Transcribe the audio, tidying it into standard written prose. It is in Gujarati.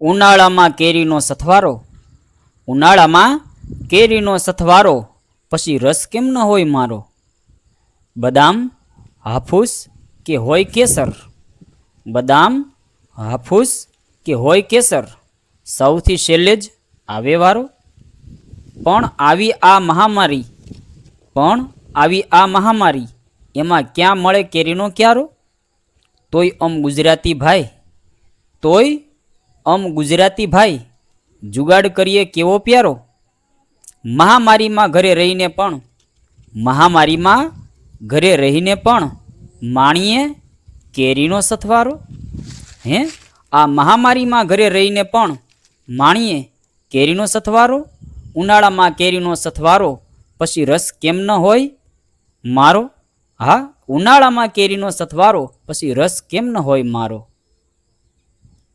ઉનાળામાં કેરીનો સથવારો, ઉનાળામાં કેરીનો સથવારો, પછી રસ કેમ ન હોય મારો? બદામ, હાફૂસ કે હોય કેસર? બદામ, હાફૂસ કે હોય કેસર? સૌથી છેલ્લે જ આવે વારો. પણ આવી આ મહામારી, એમાં ક્યાં મળે કેરીનો ક્યારો? તોય અમ ગુજરાતી ભાઈ જુગાડ કરીએ કેવો પ્યારો. મહામારીમાં ઘરે રહીને પણ માણીએ કેરીનો સથવારો. આ મહામારીમાં ઘરે રહીને પણ માણીએ કેરીનો સથવારો. ઉનાળામાં કેરીનો સથવારો, પછી રસ કેમ ન હોય મારો? હા, ઉનાળામાં કેરીનો સથવારો, પછી રસ કેમ ન હોય મારો?